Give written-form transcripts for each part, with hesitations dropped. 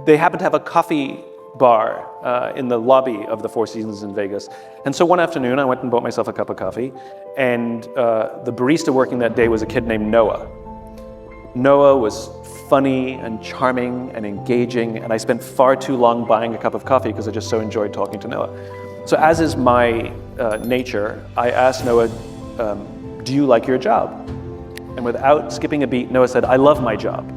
they happened to have a coffee bar in the lobby of the Four Seasons in Vegas. And so one afternoon, I went and bought myself a cup of coffee, and the barista working that day was a kid named Noah. Noah was funny and charming and engaging, and I spent far too long buying a cup of coffee because I just so enjoyed talking to Noah. So as is my nature, I asked Noah, do you like your job? And without skipping a beat, Noah said, I love my job.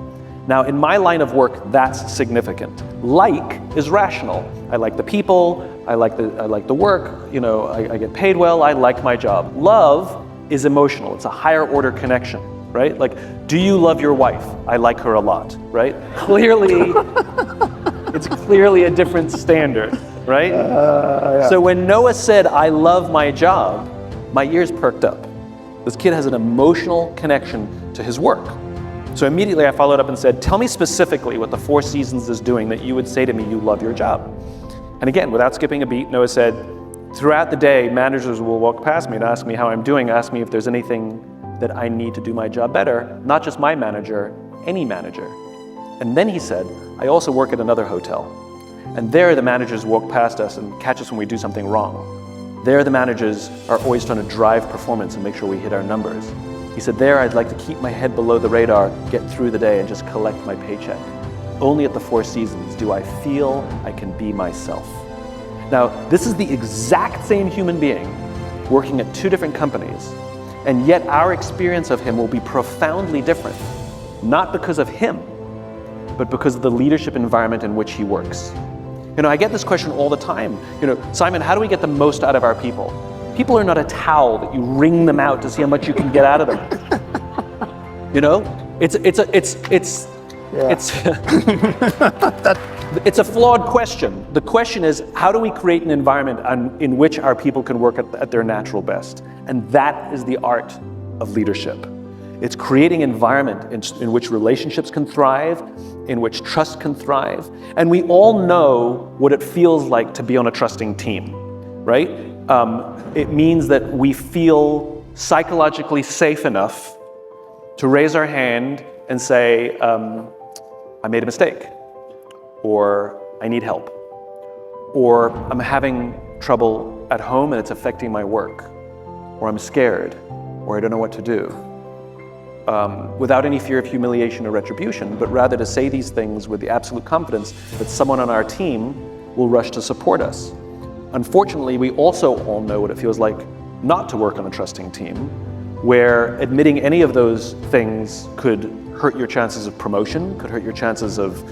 Now, in my line of work, that's significant. Like is rational. I like the people, I like the work, I get paid well, I like my job. Love is emotional, it's a higher order connection, right? Like, do you love your wife? I like her a lot, right? Clearly, it's clearly a different standard, right? Yeah. So when Noah said, I love my job, my ears perked up. This kid has an emotional connection to his work. So immediately I followed up and said, tell me specifically what the Four Seasons is doing that you would say to me you love your job. And again, without skipping a beat, Noah said, throughout the day, managers will walk past me and ask me how I'm doing, ask me if there's anything that I need to do my job better, not just my manager, any manager. And then he said, I also work at another hotel. And there the managers walk past us and catch us when we do something wrong. There the managers are always trying to drive performance and make sure we hit our numbers. He said, there I'd like to keep my head below the radar, get through the day and just collect my paycheck. Only at the Four Seasons do I feel I can be myself. Now, this is the exact same human being working at two different companies, and yet our experience of him will be profoundly different, not because of him, but because of the leadership environment in which he works. I get this question all the time. Simon, how do we get the most out of our people? People are not a towel that you wring them out to see how much you can get out of them. It's a flawed question. The question is, how do we create an environment in which our people can work at their natural best? And that is the art of leadership. It's creating an environment in which relationships can thrive, in which trust can thrive. And we all know what it feels like to be on a trusting team, right? It means that we feel psychologically safe enough to raise our hand and say, I made a mistake, or I need help, or I'm having trouble at home and it's affecting my work, or I'm scared, or I don't know what to do. Without any fear of humiliation or retribution, but rather to say these things with the absolute confidence that someone on our team will rush to support us. Unfortunately, we also all know what it feels like not to work on a trusting team, where admitting any of those things could hurt your chances of promotion, could hurt your chances of,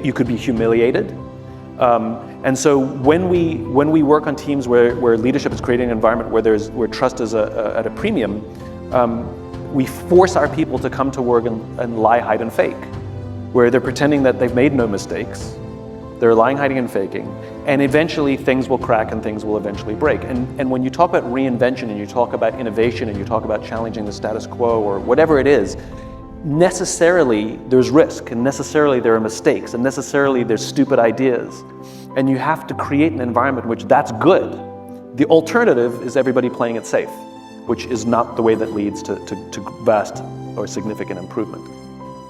you could be humiliated. And so when we work on teams where leadership is creating an environment where trust is at a premium, we force our people to come to work and lie, hide, and fake, where they're pretending that they've made no mistakes. They're lying, hiding, and faking, and eventually things will crack and things will eventually break. And when you talk about reinvention and you talk about innovation and you talk about challenging the status quo or whatever it is, necessarily there's risk, and necessarily there are mistakes, and necessarily there's stupid ideas. And you have to create an environment in which that's good. The alternative is everybody playing it safe, which is not the way that leads to vast or significant improvement.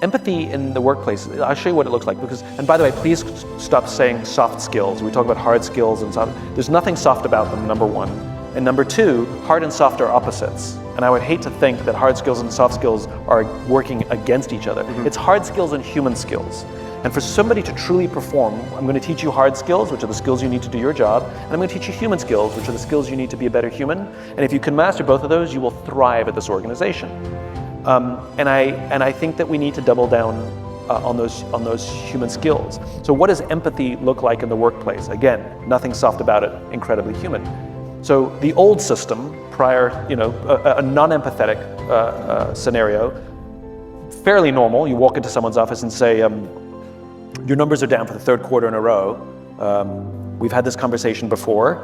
Empathy in the workplace, I'll show you what it looks like. And by the way, please stop saying soft skills. We talk about hard skills and soft. There's nothing soft about them, number one. And number two, hard and soft are opposites. And I would hate to think that hard skills and soft skills are working against each other. Mm-hmm. It's hard skills and human skills. And for somebody to truly perform, I'm going to teach you hard skills, which are the skills you need to do your job, and I'm going to teach you human skills, which are the skills you need to be a better human. And if you can master both of those, you will thrive at this organization. And I think that we need to double down on those human skills. So what does empathy look like in the workplace? Again, nothing soft about it, incredibly human. So the old system, prior, a non-empathetic scenario, fairly normal. You walk into someone's office and say, your numbers are down for the third quarter in a row. We've had this conversation before.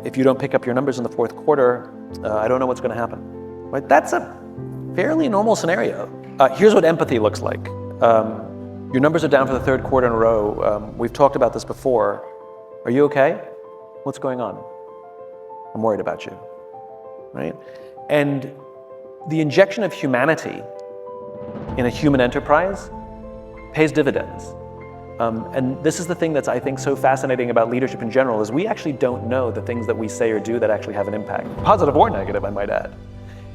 If you don't pick up your numbers in the fourth quarter, I don't know what's going to happen. Right? That's a fairly normal scenario. Here's what empathy looks like. Your numbers are down for the third quarter in a row. We've talked about this before. Are you okay? What's going on? I'm worried about you. Right? And the injection of humanity in a human enterprise pays dividends. And this is the thing that's, I think, so fascinating about leadership in general, is we actually don't know the things that we say or do that actually have an impact, positive or negative, I might add.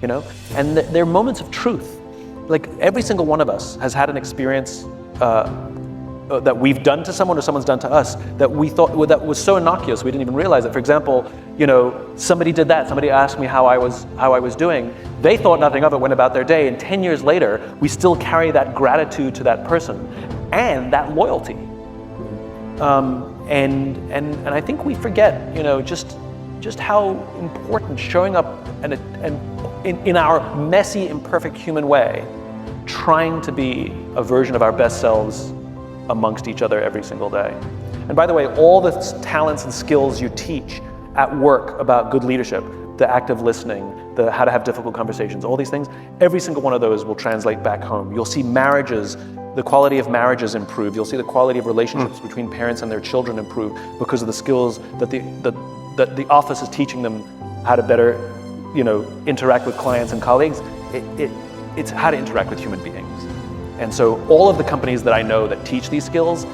And there are moments of truth. Like every single one of us has had an experience that we've done to someone or someone's done to us that we thought that was so innocuous we didn't even realize it. For example, somebody did that. Somebody asked me how I was doing. They thought nothing of it, went about their day, and 10 years later, we still carry that gratitude to that person and that loyalty. And I think we forget, just how important showing up and in our messy, imperfect human way, trying to be a version of our best selves amongst each other every single day. And by the way, all the talents and skills you teach at work about good leadership, the active listening, the how to have difficult conversations, all these things, every single one of those will translate back home. You'll see marriages, the quality of marriages improve. You'll see the quality of relationships between parents and their children improve because of the skills that the office is teaching them how to better, interact with clients and colleagues. It's how to interact with human beings. And so all of the companies that I know that teach these skills,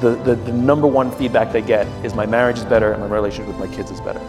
the number one feedback they get is my marriage is better and my relationship with my kids is better.